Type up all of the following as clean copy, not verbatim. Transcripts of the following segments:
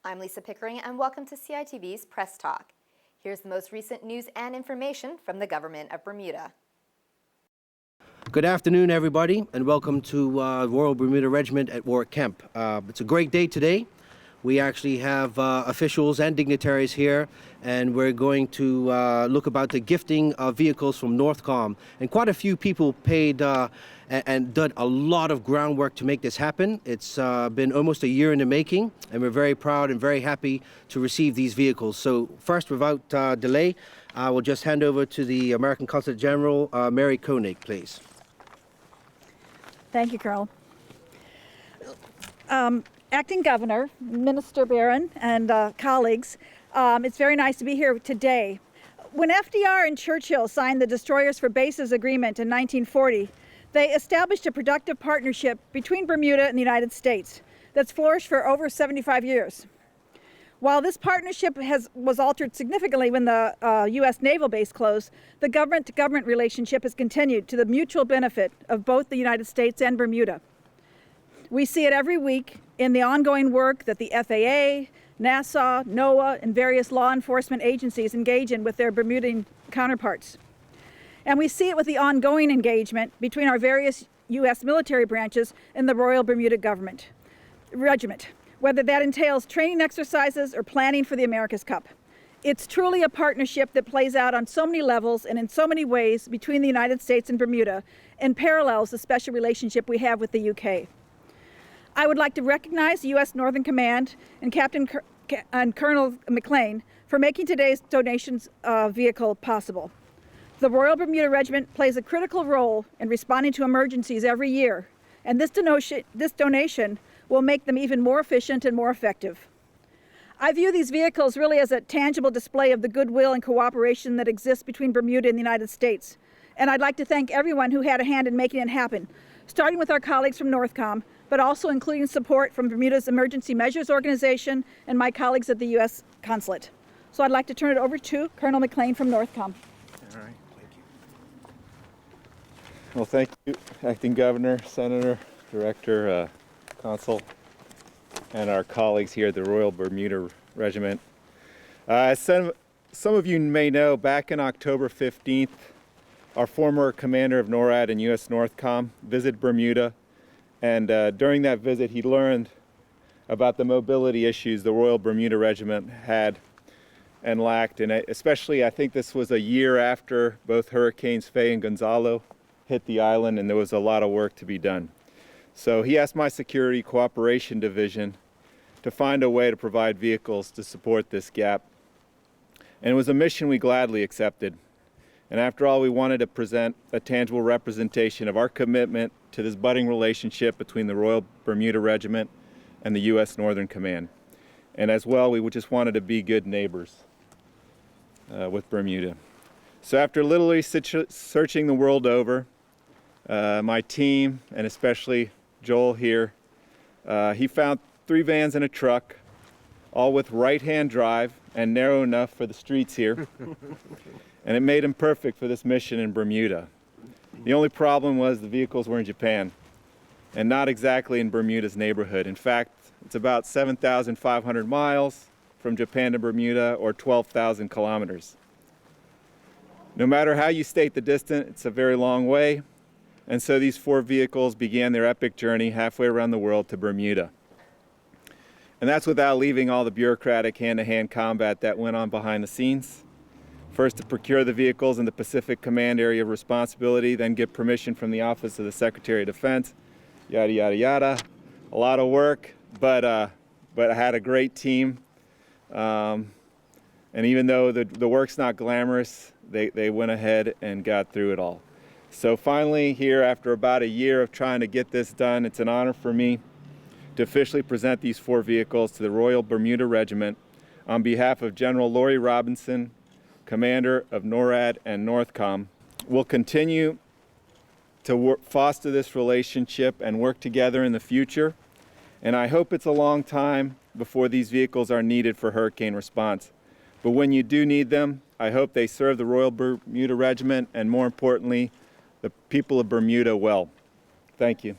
I'm Lisa Pickering, and welcome to CITV's Press Talk. Here's the most recent news and information from the government of Bermuda. Good afternoon, everybody, and welcome to Royal Bermuda Regiment at Warwick Kemp. It's a great day today. We actually have officials and dignitaries here, and we're going to look about the gifting of vehicles from Northcom. And quite a few people paid and done a lot of groundwork to make this happen. It's been almost a year in the making, and we're very proud and very happy to receive these vehicles. So first, without delay, I will just hand over to the American Consul General, Mary Koenig, please. Thank you, Carl. Acting Governor, Minister Barron, and colleagues, it's very nice to be here today. When FDR and Churchill signed the Destroyers for Bases Agreement in 1940, they established a productive partnership between Bermuda and the United States that's flourished for over 75 years. While this partnership was altered significantly when the U.S. naval base closed, the government-to-government relationship has continued to the mutual benefit of both the United States and Bermuda. We see it every week in the ongoing work that the FAA, NASA, NOAA, and various law enforcement agencies engage in with their Bermudian counterparts. And we see it with the ongoing engagement between our various U.S. military branches and the Royal Bermuda Regiment, whether that entails training exercises or planning for the America's Cup. It's truly a partnership that plays out on so many levels and in so many ways between the United States and Bermuda, and parallels the special relationship we have with the UK. I would like to recognize U.S. Northern Command and Colonel McLean for making today's donations vehicle possible. The Royal Bermuda Regiment plays a critical role in responding to emergencies every year, and this donation will make them even more efficient and more effective. I view these vehicles really as a tangible display of the goodwill and cooperation that exists between Bermuda and the United States. And I'd like to thank everyone who had a hand in making it happen, starting with our colleagues from Northcom, but also including support from Bermuda's Emergency Measures Organization and my colleagues at the U.S. Consulate. So I'd like to turn it over to Colonel McLean from Northcom. All right, thank you. Well, thank you, Acting Governor, Senator, Director, Consul, and our colleagues here at the Royal Bermuda Regiment. As some of you may know, back in October 15th, our former commander of NORAD and U.S. Northcom visited Bermuda, and during that visit he learned about the mobility issues the Royal Bermuda Regiment had and lacked, and especially I think this was a year after both Hurricanes Faye and Gonzalo hit the island, and there was a lot of work to be done. So he asked my Security Cooperation Division to find a way to provide vehicles to support this gap. And it was a mission we gladly accepted. And after all, we wanted to present a tangible representation of our commitment to this budding relationship between the Royal Bermuda Regiment and the U.S. Northern Command. And as well, we just wanted to be good neighbors with Bermuda. So after literally searching the world over, my team, and especially Joel here, he found 3 vans and a truck, all with right-hand drive and narrow enough for the streets here. And it made him perfect for this mission in Bermuda. The only problem was the vehicles were in Japan, and not exactly in Bermuda's neighborhood. In fact, it's about 7,500 miles from Japan to Bermuda, or 12,000 kilometers. No matter how you state the distance, it's a very long way. And so these 4 vehicles began their epic journey halfway around the world to Bermuda. And that's without leaving all the bureaucratic hand-to-hand combat that went on behind the scenes. First to procure the vehicles in the Pacific Command Area of Responsibility, then get permission from the Office of the Secretary of Defense, yada, yada, yada. A lot of work, but I had a great team. And even though the work's not glamorous, they went ahead and got through it all. So finally here, after about a year of trying to get this done, it's an honor for me to officially present these 4 vehicles to the Royal Bermuda Regiment on behalf of General Laurie Robinson, Commander of NORAD and Northcom. We'll continue to foster this relationship and work together in the future, and I hope it's a long time before these vehicles are needed for hurricane response. But when you do need them, I hope they serve the Royal Bermuda Regiment and, more importantly, the people of Bermuda well. Thank you.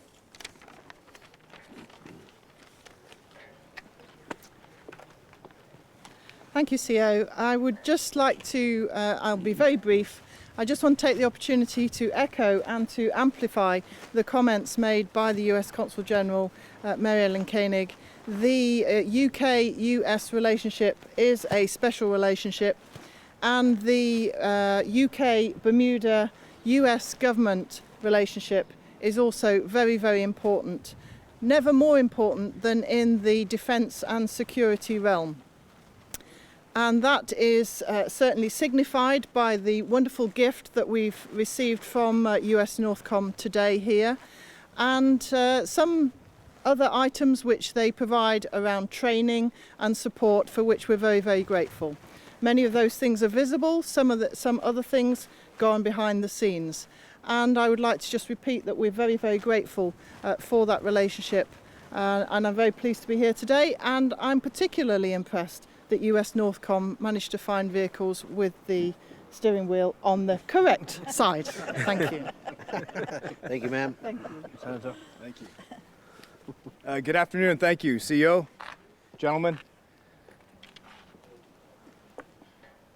Thank you, CO. I would just like to, I'll be very brief. I just want to take the opportunity to echo and to amplify the comments made by the US Consul General, Mary Ellen Koenig. The UK-US relationship is a special relationship, and the UK-Bermuda-US government relationship is also very, very important. Never more important than in the defence and security realm. And that is certainly signified by the wonderful gift that we've received from US Northcom today here, and some other items which they provide around training and support, for which we're very, very grateful. Many of those things are visible, some other things go on behind the scenes. And I would like to just repeat that we're very, very grateful for that relationship. And I'm very pleased to be here today, and I'm particularly impressed that US Northcom managed to find vehicles with the steering wheel on the correct side. Thank you. Thank you, ma'am. Thank you. Senator. Thank you. Good afternoon. Thank you, CEO, gentlemen.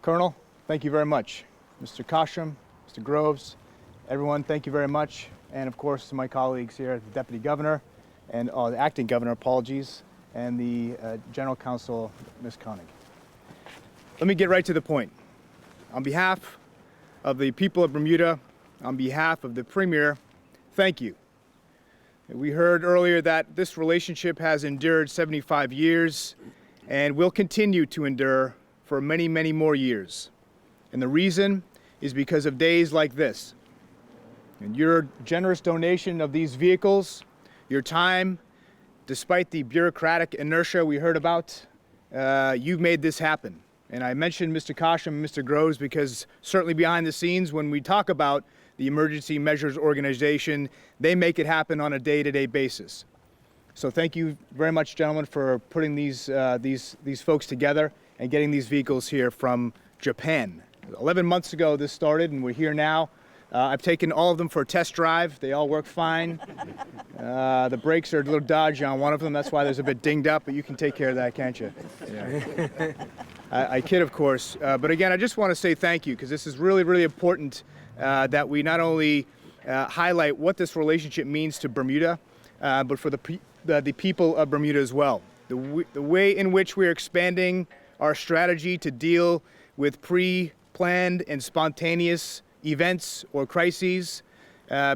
Colonel, thank you very much. Mr. Cosham, Mr. Groves, everyone, thank you very much. And of course, to my colleagues here, the Deputy Governor, and the Acting Governor, apologies, and the General Counsel, Ms. Koenig. Let me get right to the point. On behalf of the people of Bermuda, on behalf of the Premier, thank you. We heard earlier that this relationship has endured 75 years and will continue to endure for many, many more years. And the reason is because of days like this. And your generous donation of these vehicles, your time, despite the bureaucratic inertia we heard about, you've made this happen. And I mentioned Mr. Cosham and Mr. Groves because certainly behind the scenes, when we talk about the Emergency Measures Organization, they make it happen on a day-to-day basis. So thank you very much, gentlemen, for putting these folks together and getting these vehicles here from Japan. 11 months ago this started, and we're here now. I've taken all of them for a test drive. They all work fine. The brakes are a little dodgy on one of them. That's why there's a bit dinged up, but you can take care of that, can't you? Yeah. I kid, of course. But again, I just want to say thank you, because this is really, really important that we not only highlight what this relationship means to Bermuda, but for the people of Bermuda as well. The way in which we're expanding our strategy to deal with pre-planned and spontaneous events or crises,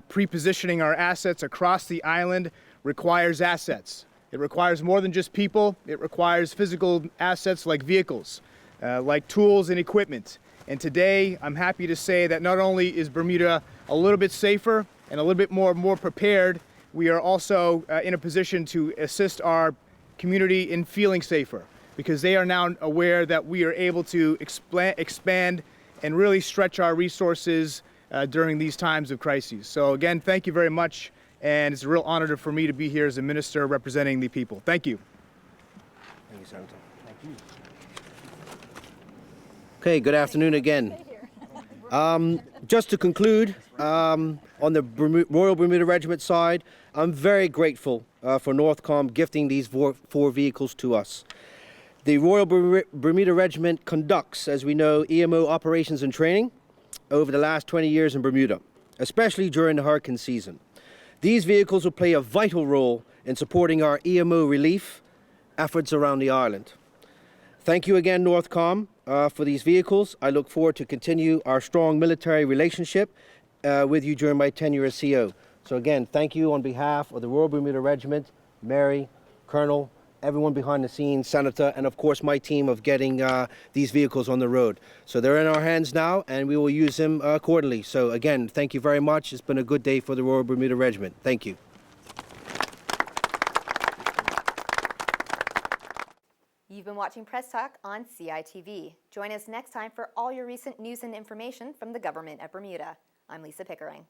pre-positioning our assets across the island requires assets. It requires more than just people. It requires physical assets like vehicles, like tools and equipment. And today, I'm happy to say that not only is Bermuda a little bit safer and a little bit more prepared, we are also in a position to assist our community in feeling safer, because they are now aware that we are able to expand and really stretch our resources during these times of crises. So again, thank you very much, and it's a real honor for me to be here as a minister representing the people. Thank you. Thank you, Senator. Thank you. Okay, good afternoon again. Just to conclude, on the Royal Bermuda Regiment side, I'm very grateful for Northcom gifting these four vehicles to us. The Royal Bermuda Regiment conducts, as we know, EMO operations and training over the last 20 years in Bermuda, especially during the hurricane season. These vehicles will play a vital role in supporting our EMO relief efforts around the island. Thank you again, Northcom, for these vehicles. I look forward to continue our strong military relationship with you during my tenure as CO. So again, thank you on behalf of the Royal Bermuda Regiment, Mary, Colonel, everyone behind the scenes, Senator, and of course my team of getting these vehicles on the road. So they're in our hands now, and we will use them accordingly. So again, thank you very much. It's been a good day for the Royal Bermuda Regiment. Thank you. You've been watching Press Talk on CITV. Join us next time for all your recent news and information from the government of Bermuda. I'm Lisa Pickering.